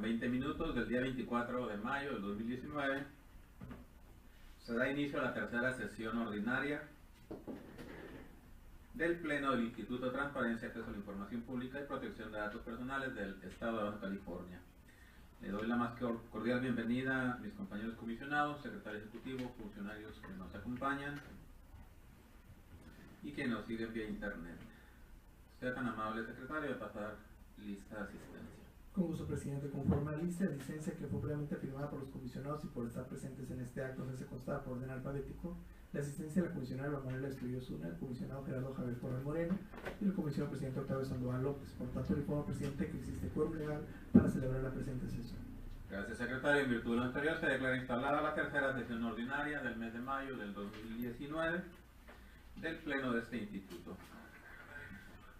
con 20 minutos del día 24 de mayo del 2019, se da inicio a la tercera sesión ordinaria del Pleno del Instituto de Transparencia, Acceso a la Información Pública y Protección de Datos Personales del Estado de Baja California. Le doy la más cordial bienvenida a mis compañeros comisionados, secretario ejecutivo, funcionarios que nos acompañan y que nos siguen vía internet. Sea tan amable, secretario, de pasar lista de asistencia. Con gusto, presidente. Conforme a la lista de asistencia que fue previamente firmada por los comisionados y por estar presentes en este acto, se constada por orden alfabético la asistencia de la comisionada Manuela Estudio Zuna, el comisionado Gerardo Javier Corral Moreno y el comisionado presidente Octavio Sandoval López. Por tanto, le informo, presidente, que existe quórum legal para celebrar la presente sesión. Gracias, secretario. En virtud de lo anterior, se declara instalada la tercera sesión ordinaria del mes de mayo del 2019 del Pleno de este instituto.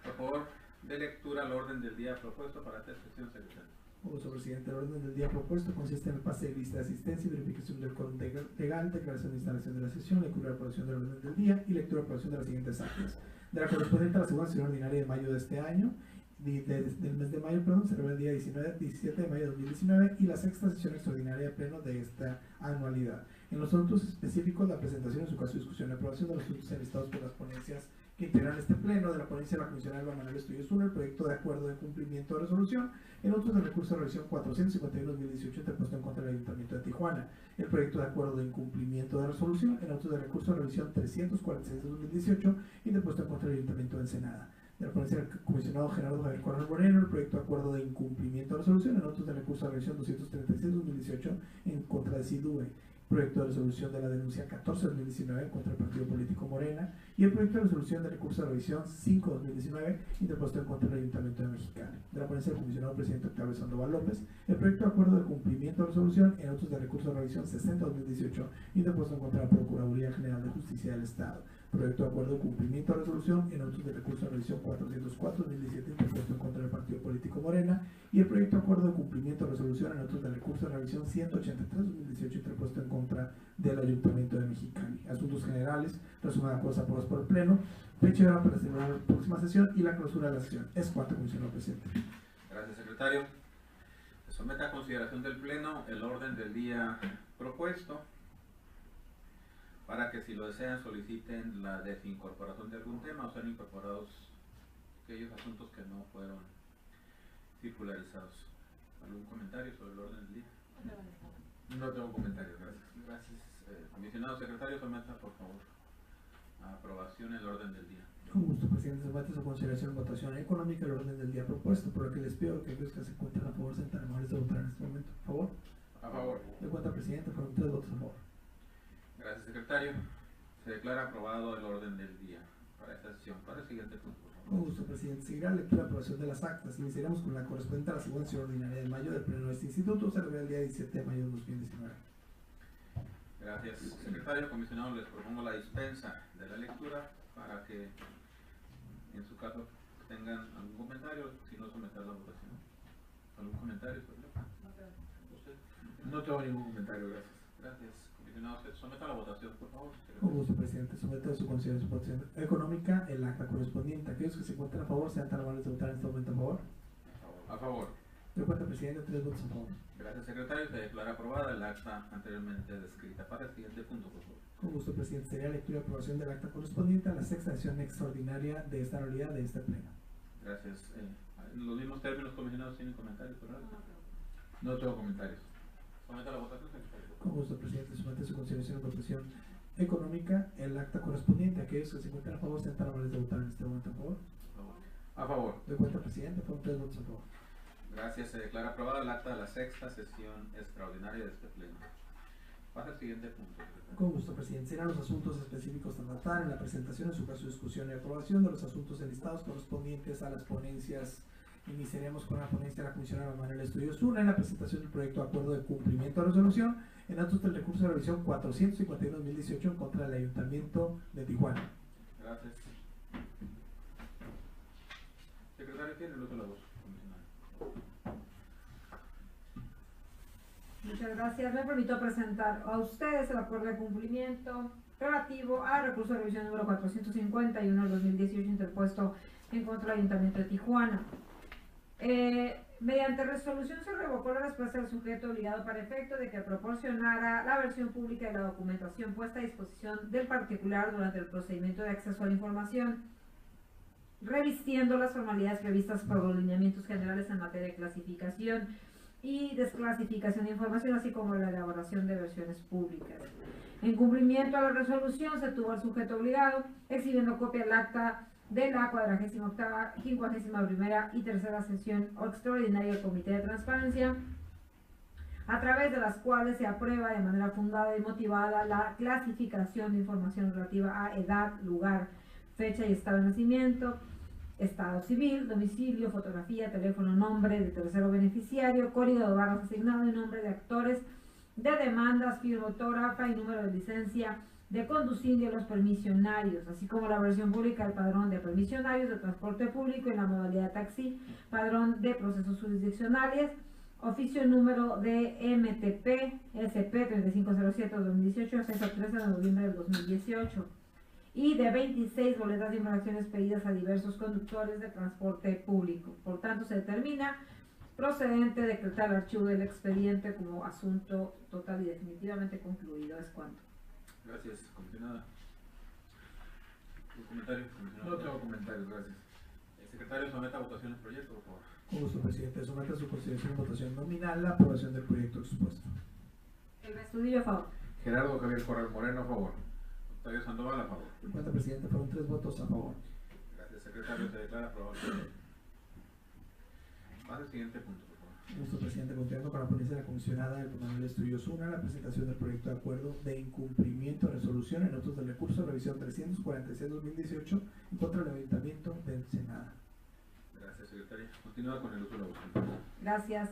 Por favor, de lectura al orden del día propuesto para esta sesión, secretario. Con gusto, presidente. El orden del día propuesto consiste en el pase de lista de asistencia y verificación del quórum legal, declaración de instalación de la sesión, lectura de aprobación del orden del día y lectura de aprobación de las siguientes actas. De la correspondiente a la segunda sesión ordinaria de mayo de este año, del mes de mayo, perdón, se celebra el día 17 de mayo de 2019 y la sexta sesión extraordinaria de pleno de esta anualidad. En los asuntos específicos, la presentación, en su caso discusión y aprobación de los asuntos enlistados por las ponencias que integran este pleno, de la ponencia de la comisionada Manuela Estudio Zuna, el proyecto de acuerdo de cumplimiento de resolución, en otros del recurso de revisión 451-2018 interpuesto en contra del Ayuntamiento de Tijuana, el proyecto de acuerdo de incumplimiento de resolución, en otros del recurso de revisión 346-2018 interpuesto en contra del Ayuntamiento de Ensenada. De la ponencia del comisionado Gerardo Javier Corral Moreno, el proyecto de acuerdo de incumplimiento de resolución, en otros del recurso de revisión 236-2018 en contra de SIDUE, proyecto de resolución de la denuncia 14-2019 contra el partido político Morena y el proyecto de resolución de recurso de revisión 5-2019 interpuesto en contra del Ayuntamiento de Mexicali. De la ponencia del comisionado presidente Octavio Sandoval López, el proyecto de acuerdo de cumplimiento de resolución en otros de recurso de revisión 60-2018 interpuesto en contra de la Procuraduría General de Justicia del Estado. Proyecto de acuerdo de cumplimiento de resolución en otros de recurso de revisión 404-2017 interpuesto en contra del partido político Morena y el proyecto de acuerdo de cumplimiento de resolución en otros de recurso de revisión 183-2018 interpuesto en contra del Ayuntamiento de Mexicali. Asuntos generales, resumen de cosas aprobadas por el Pleno, fecha y hora para celebrar la próxima sesión y la clausura de la sesión. Es cuanto, comisionado presidente. Gracias, secretario. Se somete a consideración del Pleno el orden del día propuesto para que, si lo desean, soliciten la desincorporación de algún tema o sean incorporados aquellos asuntos que no fueron circularizados. ¿Algún comentario sobre el orden del día? No tengo comentarios, gracias. Gracias. Comisionado secretario, someta por favor a aprobación el orden del día. Con gusto, presidente. Somete a su consideración en votación económica el orden del día propuesto, por lo que les pido que aquellos que se encuentren a favor sean tan amables de votar en este momento. ¿A favor? A favor. De cuenta, presidente, fueron 3 votos a favor. Gracias, secretario. Se declara aprobado el orden del día para esta sesión. Para el siguiente punto, por favor. Con gusto, presidente. Seguirá la lectura y aprobación de las actas. Iniciaremos con la correspondiente a la segunda sesión ordinaria de mayo del Pleno de este instituto, celebrado el día 17 de mayo de 2019. Gracias, secretario. Comisionado, les propongo la dispensa de la lectura para que, en su caso, tengan algún comentario, si no, someter la votación. ¿Algún comentario sobre ello? ¿Usted? No tengo ningún comentario, gracias. Gracias. Comisionado, someta a la votación, por favor. Con gusto, presidente. Somete a su consideración votación económica el acta correspondiente. Aquellos que se encuentren a favor sean tan amables de votar en este momento a favor. A favor. De cuenta, presidente, 3 votos a favor. Gracias, secretario. Se declara aprobada el acta anteriormente descrita. Para el siguiente punto, por favor. Con gusto, presidente. Sería lectura y aprobación del acta correspondiente a la sexta sesión extraordinaria de esta anualidad de este pleno. Gracias. En los mismos términos, comisionados, ¿tienen comentarios? No tengo comentarios. Somete a la votación, secretario. Con gusto, presidente. Somete a su consideración en votación económica el acta correspondiente. Aquellos que se encuentren a favor sean tan amables de votar en este momento a favor. A favor. De cuenta, presidente, fueron 3 votos a favor. Gracias. Se declara aprobada el acta de la sexta sesión extraordinaria de este pleno. Pasa al siguiente punto, secretario. Con gusto, presidente. Serán los asuntos específicos a tratar en la presentación, en su caso discusión y aprobación de los asuntos enlistados correspondientes a las ponencias. Iniciaremos con la ponencia de la comisionada Manuela Estudio Zuna en la presentación del proyecto de acuerdo de cumplimiento de resolución en datos del recurso de revisión 451-2018 en contra del Ayuntamiento de Tijuana. Gracias. Secretario, tiene el uso de la voz, comisionado. Muchas gracias. Me permito presentar a ustedes el acuerdo de cumplimiento relativo al recurso de revisión número 451 del 2018 interpuesto en contra del Ayuntamiento de Tijuana. Mediante resolución se revocó la respuesta del sujeto obligado para efecto de que proporcionara la versión pública de la documentación puesta a disposición del particular durante el procedimiento de acceso a la información, revistiendo las formalidades previstas por los lineamientos generales en materia de clasificación y desclasificación de información, así como la elaboración de versiones públicas. En cumplimiento a la resolución, se tuvo al sujeto obligado exhibiendo copia del acta de la 48ª, 51ª y 3ª sesión extraordinaria del Comité de Transparencia, a través de las cuales se aprueba de manera fundada y motivada la clasificación de información relativa a edad, lugar, fecha y estado de nacimiento, estado civil, domicilio, fotografía, teléfono, nombre de tercero beneficiario, código de barras asignado y nombre de actores de demandas, firma autógrafa y número de licencia de conducir de los permisionarios, así como la versión pública del padrón de permisionarios de transporte público en la modalidad de taxi, padrón de procesos jurisdiccionales, oficio número de MTP SP 3507-2018, 6 a 13 de noviembre del 2018, y de 26 boletas de infracciones pedidas a diversos conductores de transporte público. Por tanto, se determina procedente decretar el archivo del expediente como asunto total y definitivamente concluido. Es cuanto. Gracias, comisionada. ¿Tu comentario, comisionada? No tengo comentarios, gracias. El secretario somete a votación el proyecto, por favor. Con gusto, presidente. Somete a su consideración y votación nominal la aprobación del proyecto expuesto. El Estudillo a favor. Gerardo Javier Corral Moreno, a favor. Octavio Sandoval, a favor. En cuanto, presidente, fueron 3 votos a favor. Gracias, secretario. Se declara aprobado el proyecto. Pasa al siguiente punto, por favor. Con gusto, presidente. Continuando con la ponencia de la comisionada del Manuel Estudios Una, la presentación del proyecto de acuerdo de incumplimiento de resolución en notos del recurso, revisión 346-2018 en contra del Ayuntamiento de Ensenada. Gracias, secretaria. Continúa con el uso de la voz. Gracias.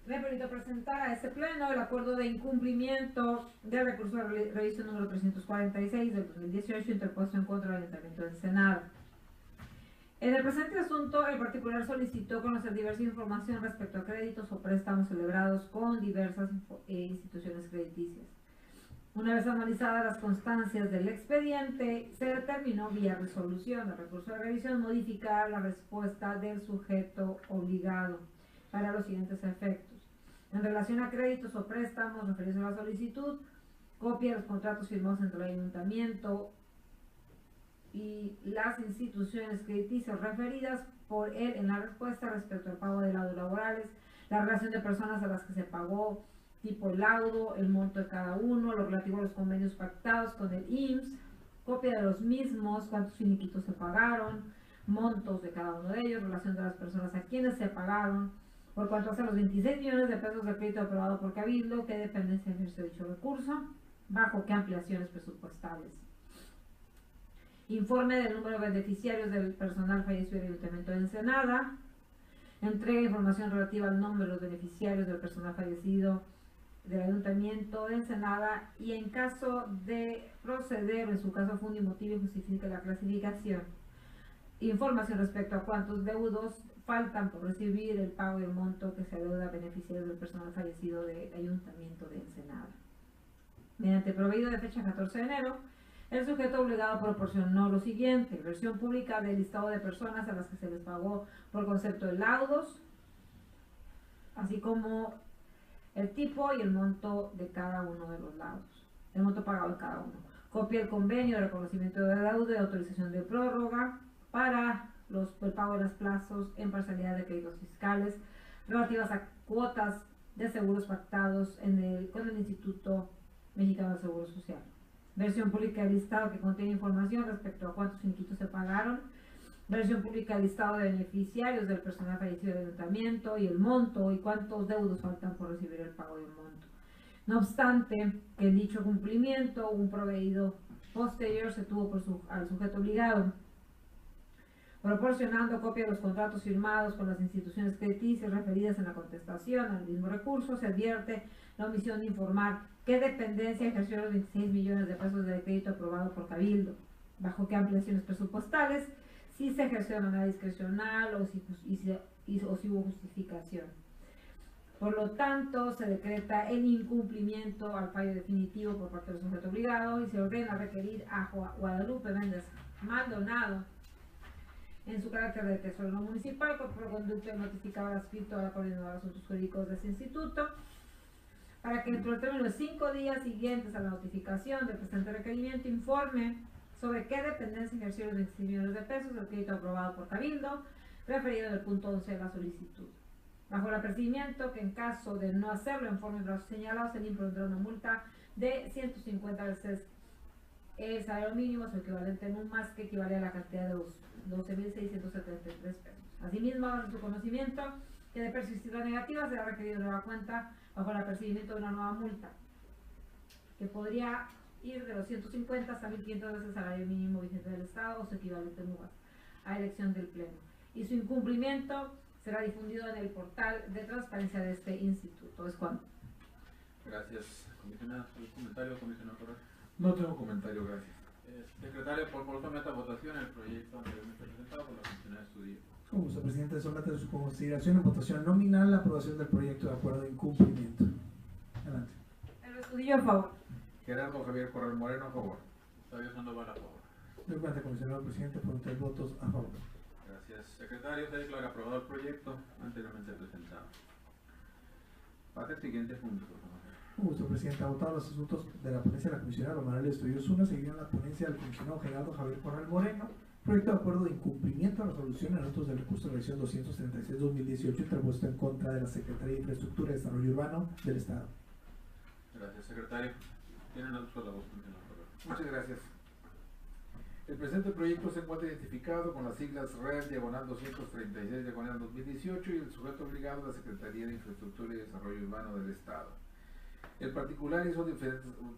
Me permito presentar a este pleno el acuerdo de incumplimiento del recurso de revisión número 346 del 2018 interpuesto en contra del Ayuntamiento de Ensenada. En el presente asunto, el particular solicitó conocer diversa información respecto a créditos o préstamos celebrados con diversas instituciones crediticias. Una vez analizadas las constancias del expediente, se determinó vía resolución del recurso de revisión modificar la respuesta del sujeto obligado para los siguientes efectos. En relación a créditos o préstamos referidos a la solicitud, copia de los contratos firmados entre el Ayuntamiento y las instituciones crediticias referidas por él en la respuesta respecto al pago de laudos laborales, la relación de personas a las que se pagó, tipo el laudo, el monto de cada uno, lo relativo a los convenios pactados con el IMSS, copia de los mismos, cuántos finiquitos se pagaron, montos de cada uno de ellos, relación de las personas a quienes se pagaron, por cuanto hace los 26 millones de pesos de crédito aprobado por Cabildo, qué dependencia ejerció dicho recurso, bajo qué ampliaciones presupuestales. Informe del número de beneficiarios del personal fallecido del Ayuntamiento de Ensenada. Entrega información relativa al nombre de los beneficiarios del personal fallecido del Ayuntamiento de Ensenada y en caso de proceder, en su caso fundo y motivo y justifique la clasificación. Información respecto a cuántos deudos faltan por recibir el pago del monto que se adeuda a beneficiarios del personal fallecido del Ayuntamiento de Ensenada. Mediante proveído de fecha 14 de enero, el sujeto obligado proporcionó lo siguiente: versión pública del listado de personas a las que se les pagó por concepto de laudos, así como el tipo y el monto de cada uno de los laudos, el monto pagado de cada uno. Copia del convenio de reconocimiento de deuda y autorización de prórroga para el pago de los plazos en parcialidad de créditos fiscales relativas a cuotas de seguros pactados con el Instituto Mexicano del Seguro Social. Versión pública del listado que contiene información respecto a cuántos finiquitos se pagaron. Versión pública del listado de beneficiarios del personal fallecido del Ayuntamiento y el monto y cuántos deudos faltan por recibir el pago del monto. No obstante, que en dicho cumplimiento un proveído posterior se tuvo al sujeto obligado, proporcionando copia de los contratos firmados con las instituciones crediticias referidas en la contestación al mismo recurso, se advierte la omisión de informar qué dependencia ejerció los 26 millones de pesos de crédito aprobado por Cabildo, bajo qué ampliaciones presupuestales, si se ejerció de manera discrecional o si hubo justificación. Por lo tanto, se decreta el incumplimiento al fallo definitivo por parte del sujeto obligado y se ordena requerir a Guadalupe Méndez Maldonado en su carácter de tesorero municipal, por conducto notificaba escrito a la coordinadora de asuntos jurídicos de ese instituto, para que dentro del término de 5 días siguientes a la notificación del presente requerimiento informe sobre qué dependencia ejerció los 26 millones de pesos del crédito aprobado por Cabildo, referido en el punto 11 de la solicitud. Bajo el apercibimiento que en caso de no hacerlo en forma y plazos señalados, se le impondrá una multa de 150 veces el salario mínimo, su equivalente no más que equivale a la cantidad de 12.673 pesos. Asimismo, bajo su conocimiento que de persistir la negativa, será requerido nueva cuenta bajo el apercibimiento de una nueva multa, que podría ir de los 150 hasta 1.500 veces el salario mínimo vigente del Estado o su equivalente no más, a elección del Pleno. Y su incumplimiento será difundido en el portal de transparencia de este instituto. ¿Es cuánto? Gracias, comisionado. ¿Algún comentario, comisionado Corral? No tengo comentario, gracias. Secretario, por favor, someta a votación el proyecto anteriormente presentado por la comisionada Estudillo. Con gusto, presidente. Somete a su consideración en votación nominal la aprobación del proyecto de acuerdo de incumplimiento. Adelante. El Estudillo a favor. Gerardo Javier Corral Moreno, a favor. Octavio Sandoval a favor. Doy cuenta, comisionado presidente, por 3 votos a favor. Gracias. Secretario, se declara aprobado el proyecto anteriormente presentado. Pase al siguiente punto, por favor. Con gusto, presidente. Ha votado los asuntos de la ponencia de la comisionada Romanuel Estudios 1. Seguirán la ponencia del comisionado Gerardo Javier Corral Moreno. Proyecto de acuerdo de incumplimiento a la resolución en asuntos del recurso de revisión 236-2018 interpuesto en contra de la Secretaría de Infraestructura y Desarrollo Urbano del Estado. Gracias, secretario. Tienen el uso de la voz, comisionado Corral. Muchas gracias. El presente proyecto se encuentra identificado con las siglas RED /236/2018 y el sujeto obligado a la Secretaría de Infraestructura y Desarrollo Urbano del Estado. El particular hizo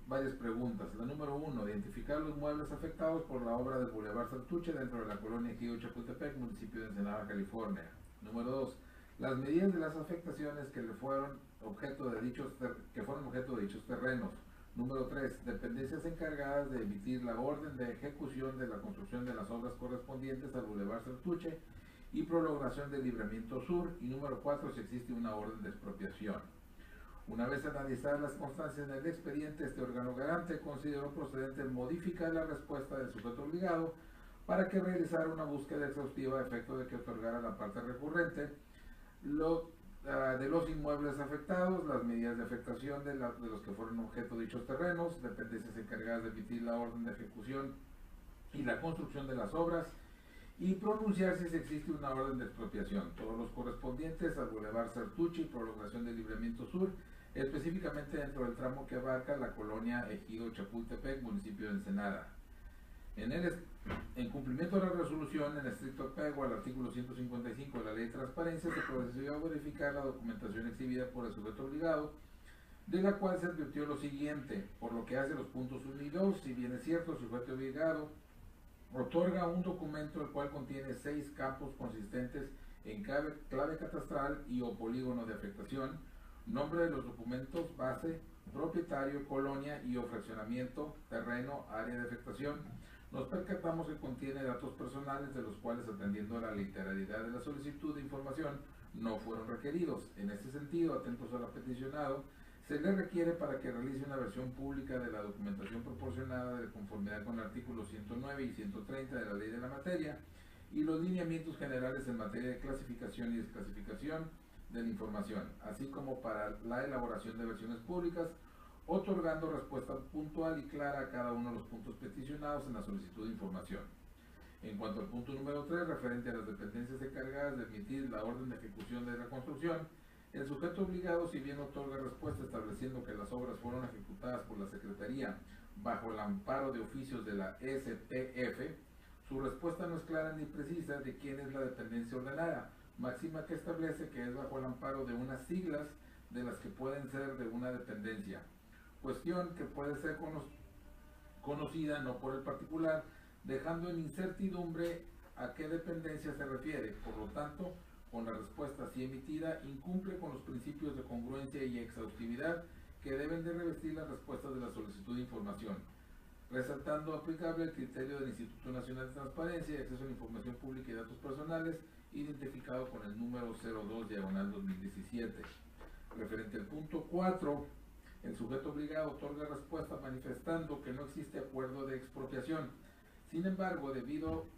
varias preguntas. La número 1, identificar los muebles afectados por la obra del Boulevard Santuche dentro de la colonia Ejido Chapultepec, municipio de Ensenada, California. Número 2, las medidas de las afectaciones que fueron objeto de dichos terrenos. Número 3, dependencias encargadas de emitir la orden de ejecución de la construcción de las obras correspondientes al Boulevard Santuche y prolongación del Libramiento Sur. Y número 4, si existe una orden de expropiación. Una vez analizadas las constancias en el expediente, este órgano garante consideró procedente modificar la respuesta del sujeto obligado para que realizara una búsqueda exhaustiva a efecto de que otorgara la parte recurrente de los inmuebles afectados, las medidas de afectación de los que fueron objeto de dichos terrenos, dependencias encargadas de emitir la orden de ejecución y la construcción de las obras, y pronunciar si existe una orden de expropiación, todos los correspondientes al Boulevard Santuche y prolongación del Libramiento Sur, específicamente dentro del tramo que abarca la colonia Ejido Chapultepec, municipio de Ensenada. En cumplimiento de la resolución, en estricto apego al artículo 155 de la Ley de Transparencia, se procedió a verificar la documentación exhibida por el sujeto obligado, de la cual se advirtió lo siguiente: por lo que hace los puntos 1 y 2, si bien es cierto, el sujeto obligado otorga un documento el cual contiene 6 campos consistentes en clave catastral y o polígono de afectación, nombre de los documentos base, propietario, colonia y o fraccionamiento, terreno, área de afectación, nos percatamos que contiene datos personales de los cuales, atendiendo a la literalidad de la solicitud de información, no fueron requeridos. En este sentido, atentos al peticionado, se le requiere para que realice una versión pública de la documentación proporcionada de conformidad con el artículo 109 y 130 de la Ley de la Materia y los lineamientos generales en materia de clasificación y desclasificación de la información, así como para la elaboración de versiones públicas, otorgando respuesta puntual y clara a cada uno de los puntos peticionados en la solicitud de información. En cuanto al punto número 3, referente a las dependencias encargadas de emitir la orden de ejecución de la construcción, el sujeto obligado, si bien otorga respuesta estableciendo que las obras fueron ejecutadas por la Secretaría bajo el amparo de oficios de la SPF, su respuesta no es clara ni precisa de quién es la dependencia ordenada, máxima que establece que es bajo el amparo de unas siglas de las que pueden ser de una dependencia, cuestión que puede ser conocida no por el particular, dejando en incertidumbre a qué dependencia se refiere. Por lo tanto, con la respuesta así emitida, incumple con los principios de congruencia y exhaustividad que deben de revestir las respuestas de la solicitud de información, resaltando aplicable el criterio del Instituto Nacional de Transparencia y Acceso a la Información Pública y Datos Personales, identificado con el número 02/2017. Referente al punto 4, el sujeto obligado otorga respuesta manifestando que no existe acuerdo de expropiación. Sin embargo, debido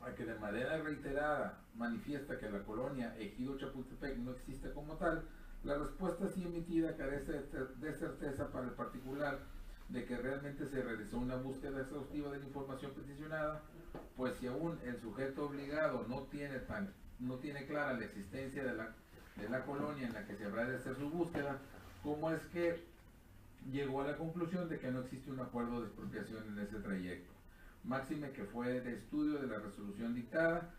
a que de manera reiterada manifiesta que la colonia Ejido Chapultepec no existe como tal, la respuesta así emitida carece de certeza para el particular de que realmente se realizó una búsqueda exhaustiva de la información peticionada, pues si aún el sujeto obligado no tiene clara la existencia de la colonia en la que se habrá de hacer su búsqueda, ¿cómo es que llegó a la conclusión de que no existe un acuerdo de expropiación en ese trayecto? Máxime que fue de estudio de la resolución dictada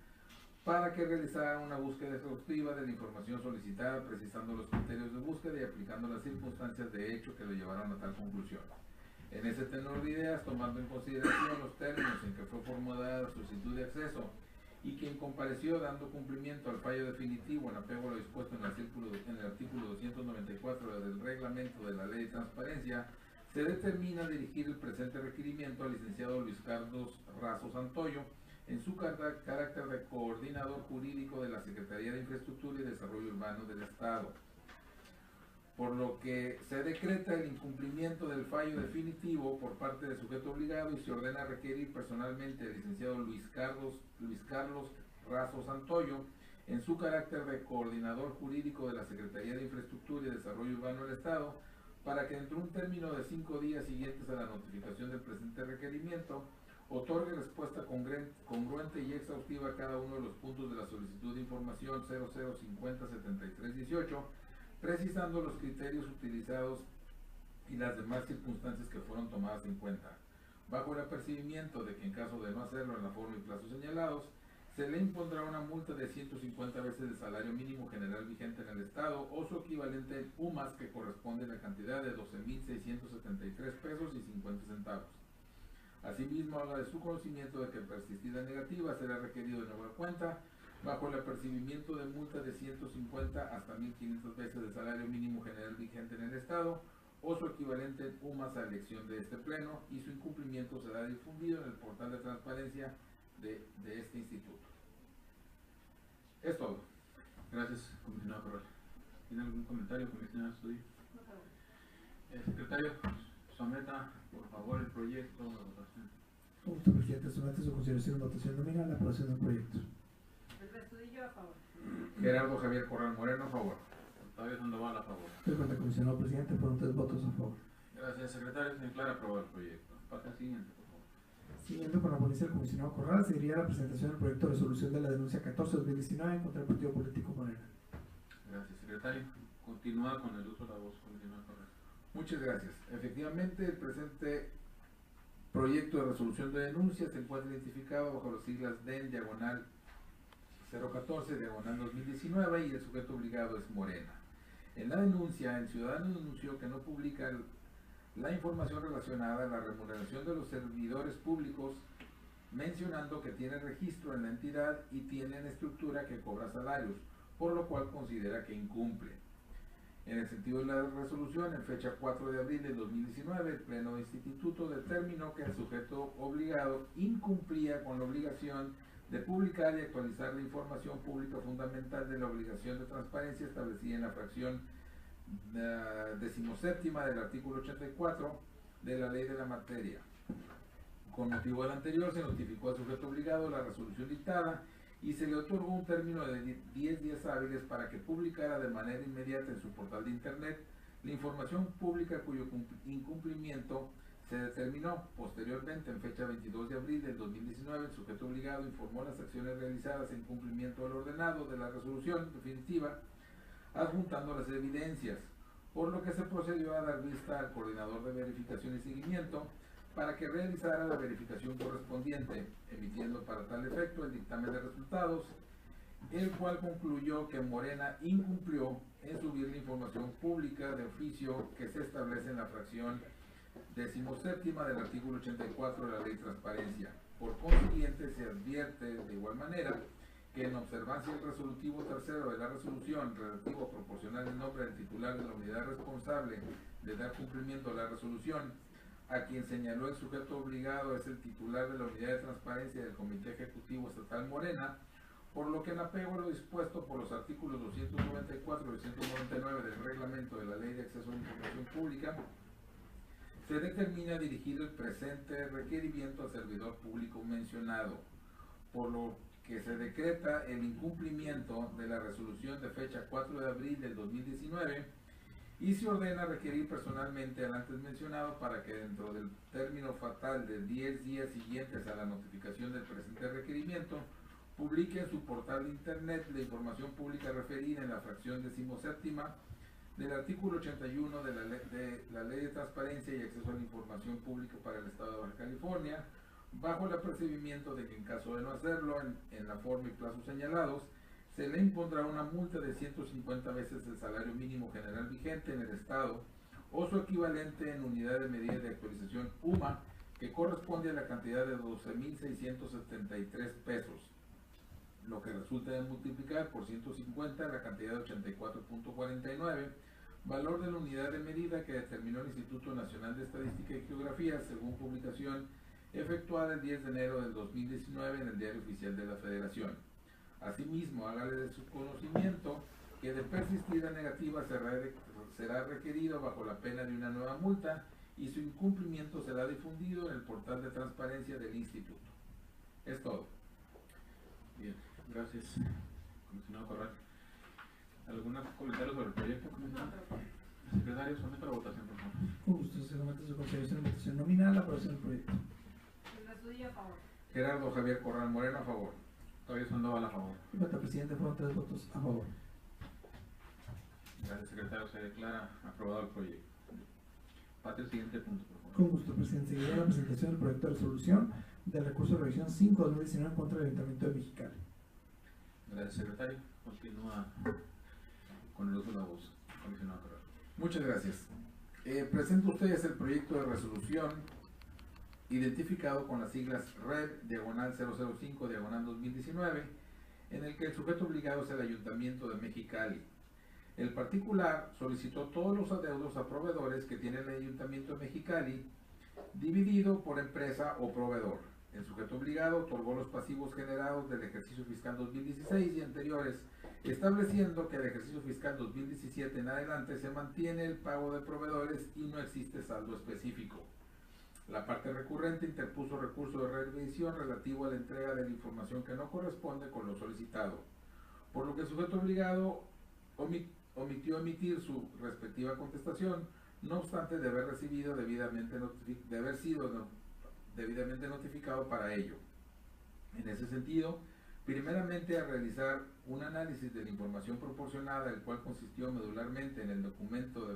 para que realizara una búsqueda exhaustiva de la información solicitada, precisando los criterios de búsqueda y aplicando las circunstancias de hecho que lo llevaron a tal conclusión. En ese tenor de ideas, tomando en consideración los términos en que fue formulada la solicitud de acceso y quien compareció dando cumplimiento al fallo definitivo en apego a lo dispuesto en el artículo 294 del reglamento de la Ley de Transparencia, se determina dirigir el presente requerimiento al licenciado Luis Carlos Razo Santoyo en su carácter de coordinador jurídico de la Secretaría de Infraestructura y Desarrollo Urbano del Estado, por lo que se decreta el incumplimiento del fallo definitivo por parte del sujeto obligado y se ordena requerir personalmente al licenciado Luis Carlos Razo Santoyo en su carácter de coordinador jurídico de la Secretaría de Infraestructura y Desarrollo Urbano del Estado, para que dentro de un término de 5 días siguientes a la notificación del presente requerimiento, otorgue respuesta congruente y exhaustiva a cada uno de los puntos de la solicitud de información 00507318, precisando los criterios utilizados y las demás circunstancias que fueron tomadas en cuenta, bajo el apercibimiento de que en caso de no hacerlo en la forma y plazos señalados, se le impondrá una multa de 150 veces el salario mínimo general vigente en el Estado o su equivalente en UMAS, que corresponde a la cantidad de 12.673 pesos y 50 centavos. Asimismo, haga de su conocimiento de que persistida negativa será requerido de nueva cuenta, bajo el apercibimiento de multa de 150 hasta 1.500 veces el salario mínimo general vigente en el Estado o su equivalente en UMAS a elección de este pleno, y su incumplimiento será difundido en el portal de transparencia de este instituto. Es todo. Gracias, comisionado Corral. ¿Tiene algún comentario, comisionado Estudillo? Secretario, someta por favor el proyecto a votación. Con gusto, presidente, somete su consideración en votación nominal la aprobación del proyecto. Estudillo a favor. Gerardo Javier Corral Moreno, a favor. Octavio Sandoval, a favor. De acuerdo, comisionado presidente, fueron 3 votos a favor. Gracias, secretario. Se declara aprobado el proyecto. Pase al siguiente, por favor. Siguiendo con la ponencia del comisionado Corral, seguiría la presentación del proyecto de resolución de la denuncia 14-2019 contra el partido político Morena. Gracias, secretario. Continúa con el uso de la voz, comisionado Corral. Muchas gracias. Efectivamente, el presente proyecto de resolución de denuncia se encuentra identificado bajo las siglas DEN diagonal 014 diagonal 2019 y el sujeto obligado es Morena. En la denuncia, el ciudadano denunció que no publica la información relacionada a la remuneración de los servidores públicos, mencionando que tiene registro en la entidad y tienen estructura que cobra salarios, por lo cual considera que incumple. En el sentido de la resolución, en fecha 4 de abril de 2019, el Pleno de este Instituto determinó que el sujeto obligado incumplía con la obligación de publicar y actualizar la información pública fundamental de la obligación de transparencia establecida en la fracción 17ª del artículo 84 de la ley de la materia. Con motivo del anterior, se notificó al sujeto obligado la resolución dictada y se le otorgó un término de 10 días hábiles para que publicara de manera inmediata en su portal de internet la información pública cuyo incumplimiento se determinó. Posteriormente, en fecha 22 de abril del 2019, el sujeto obligado informó las acciones realizadas en cumplimiento del ordenado de la resolución definitiva, adjuntando las evidencias, por lo que se procedió a dar vista al coordinador de verificación y seguimiento para que realizara la verificación correspondiente, emitiendo para tal efecto el dictamen de resultados, el cual concluyó que Morena incumplió en subir la información pública de oficio que se establece en la fracción 17ª del artículo 84 de la Ley de Transparencia. Por consiguiente, se advierte de igual manera que en observancia del resolutivo tercero de la resolución relativo a proporcionar el nombre del titular de la unidad responsable de dar cumplimiento a la resolución, a quien señaló el sujeto obligado es el titular de la unidad de transparencia del Comité Ejecutivo Estatal Morena, por lo que en apego a lo dispuesto por los artículos 294 y 299 del reglamento de la Ley de Acceso a la Información Pública, se determina dirigir el presente requerimiento al servidor público mencionado, por lo que se decreta el incumplimiento de la resolución de fecha 4 de abril del 2019 y se ordena requerir personalmente al antes mencionado para que dentro del término fatal de 10 días siguientes a la notificación del presente requerimiento publique en su portal de internet la información pública referida en la fracción 17ª del artículo 81 de la Ley de Transparencia y Acceso a la Información Pública para el Estado de Baja California, bajo el apercibimiento de que en caso de no hacerlo en la forma y plazos señalados, se le impondrá una multa de 150 veces el salario mínimo general vigente en el Estado o su equivalente en unidad de medida de actualización UMA, que corresponde a la cantidad de 12.673 pesos, lo que resulta de multiplicar por 150 la cantidad de 84.49, valor de la unidad de medida que determinó el Instituto Nacional de Estadística y Geografía según publicación efectuada el 10 de enero del 2019 en el Diario Oficial de la Federación. Asimismo, hágale de su conocimiento que de persistir la negativa será requerido bajo la pena de una nueva multa y su incumplimiento será difundido en el portal de transparencia del Instituto. Es todo. Bien, gracias, comisionado Corral. ¿Algunos comentarios sobre el proyecto, comisionado? Secretario, somete a votación, por favor. Con gusto, se somete a su consideración en votación nominal la aprobación del proyecto. A favor. Gerardo Javier Corral Moreno, a favor. Todavía Sandoval a favor. El voto presidente fueron 3 votos a favor. Gracias, secretario. Se declara aprobado el proyecto. Pase el siguiente punto, por favor. Con gusto, presidente. Seguirá la presentación del proyecto de resolución del recurso de revisión 5-2019 contra el Ayuntamiento de Mexicali. Gracias, secretario. Continúa con el uso de la voz, comisionado Corral. Muchas gracias. Presento a ustedes el proyecto de resolución identificado con las siglas REV/005/2019, en el que el sujeto obligado es el Ayuntamiento de Mexicali. El particular solicitó todos los adeudos a proveedores que tiene el Ayuntamiento de Mexicali, dividido por empresa o proveedor. El sujeto obligado otorgó los pasivos generados del ejercicio fiscal 2016 y anteriores, estableciendo que el ejercicio fiscal 2017 en adelante se mantiene el pago de proveedores y no existe saldo específico. La parte recurrente interpuso recurso de revisión relativo a la entrega de la información que no corresponde con lo solicitado, por lo que el sujeto obligado omitió emitir su respectiva contestación, no obstante de haber sido debidamente notificado para ello. En ese sentido, primeramente a realizar un análisis de la información proporcionada, el cual consistió medularmente en el documento de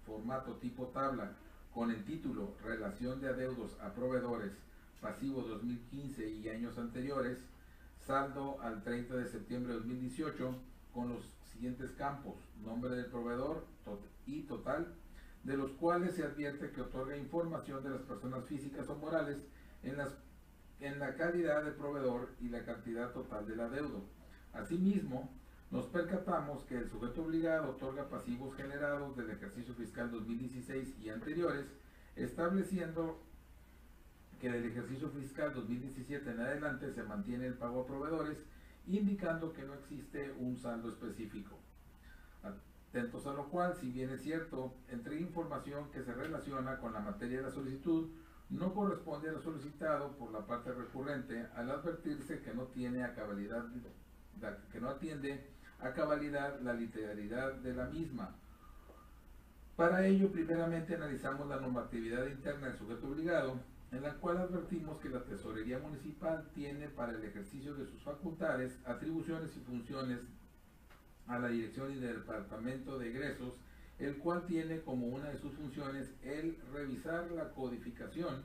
formato tipo tabla con el título Relación de adeudos a proveedores, pasivo 2015 y años anteriores, saldo al 30 de septiembre de 2018, con los siguientes campos: nombre del proveedor y total, de los cuales se advierte que otorga información de las personas físicas o morales en la calidad de proveedor y la cantidad total del adeudo. Asimismo, nos percatamos que el sujeto obligado otorga pasivos generados del ejercicio fiscal 2016 y anteriores, estableciendo que del ejercicio fiscal 2017 en adelante se mantiene el pago a proveedores, indicando que no existe un saldo específico. Atentos a lo cual, si bien es cierto, entrega información que se relaciona con la materia de la solicitud, no corresponde a lo solicitado por la parte recurrente, al advertirse que no atiende a cabalidad la literalidad de la misma. Para ello, primeramente analizamos la normatividad interna del sujeto obligado, en la cual advertimos que la Tesorería Municipal tiene para el ejercicio de sus facultades, atribuciones y funciones a la Dirección y del Departamento de Egresos, el cual tiene como una de sus funciones el revisar la codificación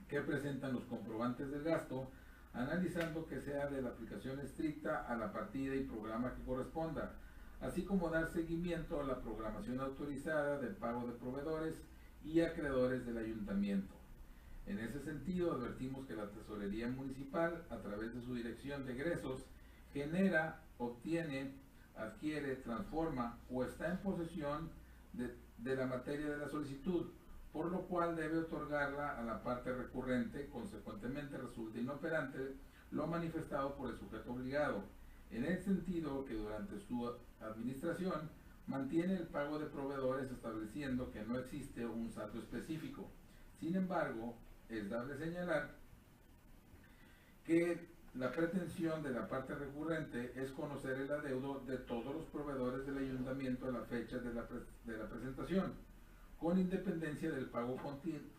que presentan los comprobantes del gasto, analizando que sea de la aplicación estricta a la partida y programa que corresponda, así como dar seguimiento a la programación autorizada del pago de proveedores y acreedores del ayuntamiento. En ese sentido, advertimos que la Tesorería Municipal, a través de su Dirección de Egresos, genera, obtiene, adquiere, transforma o está en posesión de la materia de la solicitud, por lo cual debe otorgarla a la parte recurrente. Consecuentemente resulta inoperante lo manifestado por el sujeto obligado, en el sentido que durante su administración mantiene el pago de proveedores, estableciendo que no existe un saldo específico. Sin embargo, es dable señalar que La pretensión de la parte recurrente es conocer el adeudo de todos los proveedores del ayuntamiento a la fecha de la presentación, con independencia del pago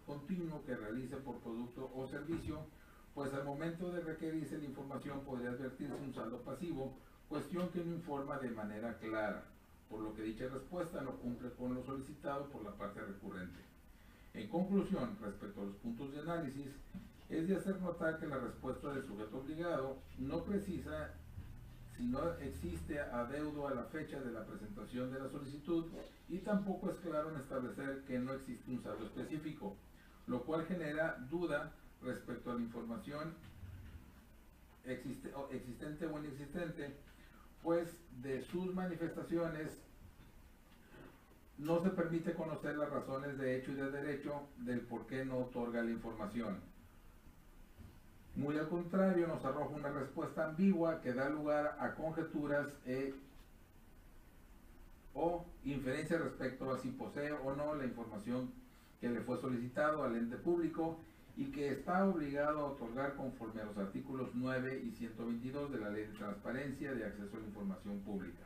continuo que realice por producto o servicio, pues al momento de requerirse la información podría advertirse un saldo pasivo, cuestión que no informa de manera clara, por lo que dicha respuesta no cumple con lo solicitado por la parte recurrente. En conclusión, respecto a los puntos de análisis, es de hacer notar que la respuesta del sujeto obligado no precisa si no existe adeudo a la fecha de la presentación de la solicitud y tampoco es claro en establecer que no existe un saldo específico, lo cual genera duda respecto a la información existente o inexistente, pues de sus manifestaciones no se permite conocer las razones de hecho y de derecho del por qué no otorga la información. Muy al contrario, nos arroja una respuesta ambigua que da lugar a conjeturas o inferencias respecto a si posee o no la información que le fue solicitado al ente público y que está obligado a otorgar conforme a los artículos 9 y 122 de la Ley de Transparencia de Acceso a la Información Pública.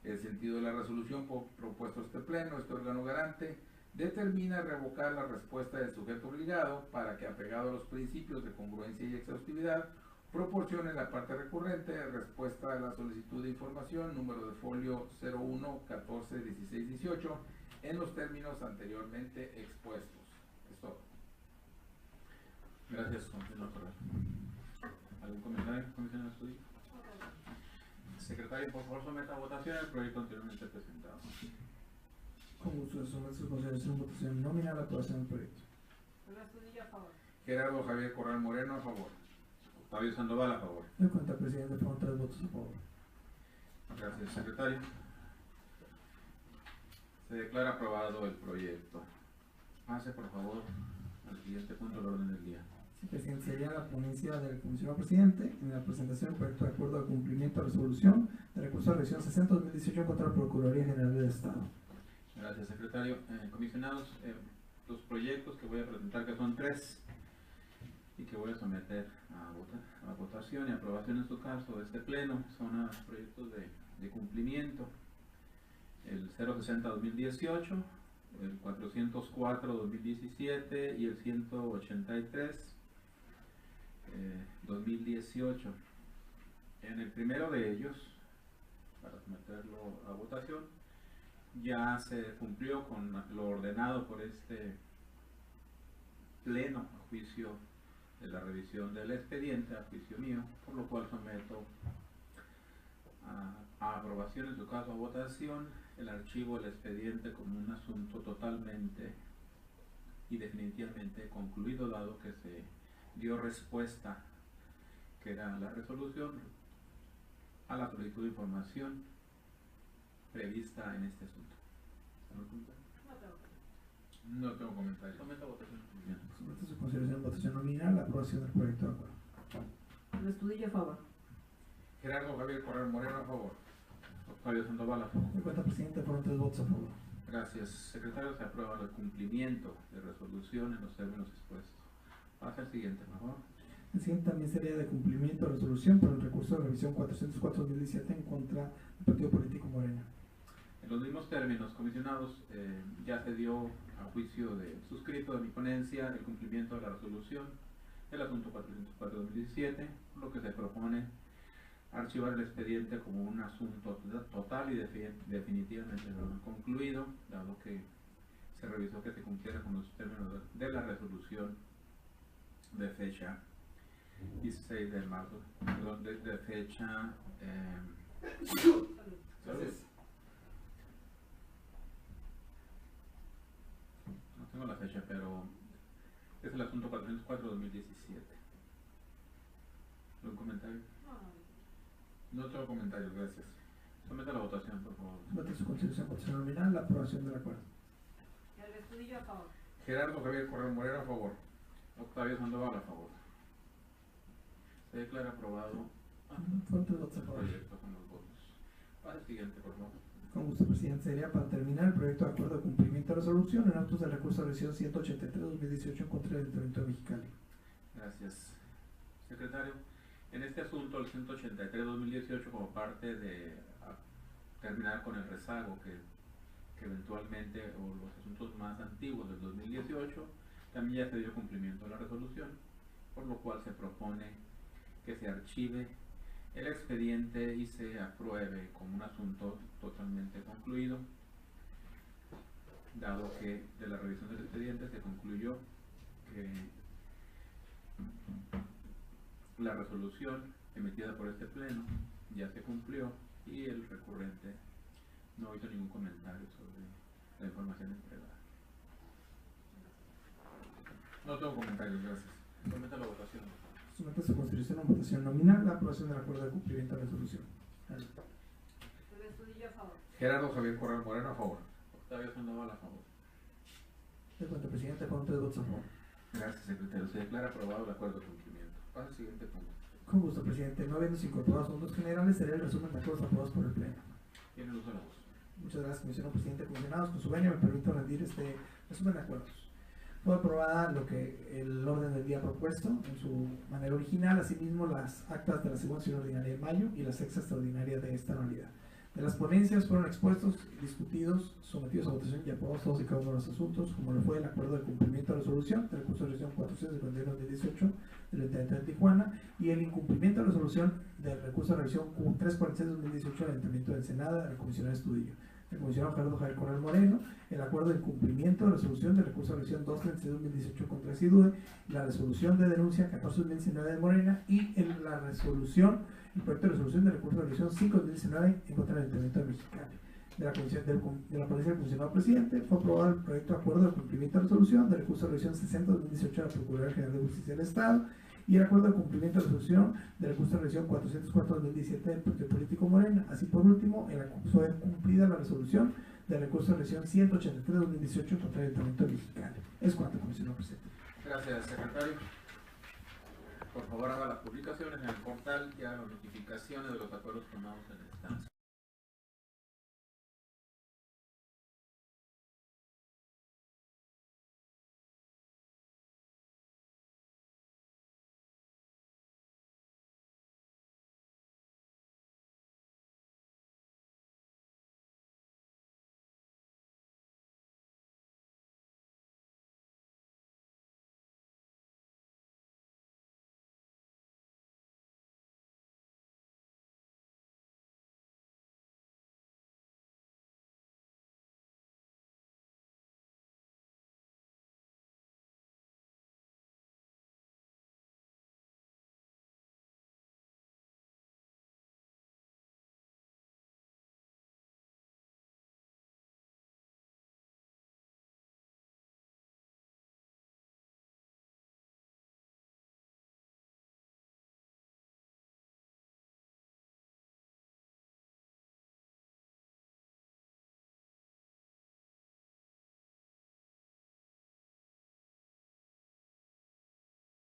El sentido de la resolución propuesto a este pleno, este órgano garante, determina revocar la respuesta del sujeto obligado para que, apegado a los principios de congruencia y exhaustividad, proporcione la parte recurrente respuesta a la solicitud de información número de folio 01 14 16 18 en los términos anteriormente expuestos. Es todo. Gracias, comisionado Corral. ¿Algún comentario, comisionado Estudillo? Secretario, por favor, someta a votación el proyecto anteriormente presentado. Con gusto de someter su consideración en votación nominal la aprobación del proyecto. Estudillo a favor. Gerardo Javier Corral Moreno, a favor. Octavio Sandoval, a favor. En cuenta al presidente, fueron 3 votos a favor. Gracias, secretario. Se declara aprobado el proyecto. Pase, por favor, al siguiente punto del orden del día. Sí, presidente, sería la ponencia del comisionado presidente en la presentación del proyecto de acuerdo al cumplimiento de resolución de recurso de revisión 60-2018 contra la Procuraduría General del Estado. Gracias, secretario. Comisionados, los proyectos que voy a presentar, que son 3, y que voy a someter a votación y aprobación en su caso de este pleno, son proyectos de cumplimiento. El 060-2018, el 404-2017 y el 183-2018. En el primero de ellos, para someterlo a votación, ya se cumplió con lo ordenado por este pleno a juicio de la revisión del expediente, a juicio mío, por lo cual someto a aprobación, en su caso a votación, el archivo del expediente como un asunto totalmente y definitivamente concluido, dado que se dio respuesta, que era la resolución, a la solicitud de información prevista en este asunto. No tengo comentarios. Someta a votación. Somete su consideración en votación nominal la aprobación del proyecto de acuerdo. Estudillo a favor. Gerardo Javier Corral Moreno, a favor. Octavio Sandoval, a favor. En cuenta al presidente, fueron 3 votos a favor. Gracias, secretario. Se aprueba el cumplimiento de resolución en los términos expuestos. Pasa al siguiente, por favor. El siguiente también sería de cumplimiento de resolución por el recurso de revisión 404-2017 en contra del partido político Morena. En los mismos términos, comisionados, ya se dio a juicio de suscrito de mi ponencia el cumplimiento de la resolución del asunto 404-2017, lo que se propone archivar el expediente como un asunto total y definitivamente concluido, dado que se revisó que se cumpliera con los términos de la resolución de fecha 16 de marzo, perdón, de fecha no tengo la fecha, pero es el asunto 404-2017. ¿Algún comentario? No tengo comentarios, gracias. Somete a la votación, por favor. Somete su consideración en votación nominal la aprobación del acuerdo. Estudillo a favor. Gerardo Javier Corral Moreno, a favor. Octavio Sandoval, a favor. Se declara aprobado Fueron 3 votos a el favor. proyecto con los votos. Para el siguiente, por favor. Con gusto, presidente. Sería para terminar el proyecto de acuerdo de cumplimiento de resolución en autos del recurso de revisión 183-2018 en contra del Ayuntamiento de Mexicali. Gracias, secretario. En este asunto, el 183-2018, como parte de terminar con el rezago que eventualmente, o los asuntos más antiguos del 2018, también ya se dio cumplimiento a la resolución, por lo cual se propone que se archive el expediente y se apruebe como un asunto totalmente concluido, dado que de la revisión del expediente se concluyó que la resolución emitida por este pleno ya se cumplió y el recurrente no hizo ningún comentario sobre la información entregada. No tengo comentarios, gracias. Somete a la votación. Somete a su consideración a votación nominal la aprobación del acuerdo de cumplimiento de la resolución. Adelante. Luis Estudillo, a favor. Gerardo Javier Corral Moreno, a favor. Octavio Sandoval, a favor. De cuenta, presidente, con 3 votos a favor. Gracias, secretario. Se declara aprobado el acuerdo de cumplimiento. Pasa al siguiente punto. Con gusto, presidente. No habiéndose incorporado asuntos generales, será el resumen de acuerdos aprobados por el Pleno. Tiene el uso de la voz. Muchas gracias, comisionado presidente. Comisionados, con su venia me permito rendir este resumen de acuerdos. Fue aprobada lo que el orden del día propuesto en su manera original, asimismo las actas de la segunda sesión ordinaria de mayo y la sexta extraordinaria de esta anualidad. De las ponencias fueron expuestos, discutidos, sometidos a votación y aprobados todos y cada uno de los asuntos, como lo fue el acuerdo de cumplimiento de resolución del recurso de revisión 451-2018 del Ayuntamiento de Tijuana y el incumplimiento de resolución del recurso de revisión 346-2018 del Ayuntamiento de Ensenada de la Comisión de Estudillo. El comisionado Gerardo Javier Corral Moreno, el acuerdo de incumplimiento de resolución del recurso de revisión 236-2018 contra SIDUE, la resolución de denuncia 14-2019 de Morena y la resolución, el proyecto de resolución del recurso de revisión 5-2019 en contra del Ayuntamiento de Mexicali. De la ponencia del comisionado presidente fue aprobado el proyecto de acuerdo de cumplimiento de resolución del recurso de revisión 60-2018 de la Procuraduría General de Justicia del Estado y el acuerdo de cumplimiento de resolución del recurso de revisión 404-2017 del Partido Político Morena. Así por último, fue cumplida la resolución del recurso de revisión 183-2018 contra el Ayuntamiento de Mexicali. Es cuanto, comisionado presidente. Gracias, secretario. Por favor, haga las publicaciones en el portal y haga las notificaciones de los acuerdos tomados en esta instancia.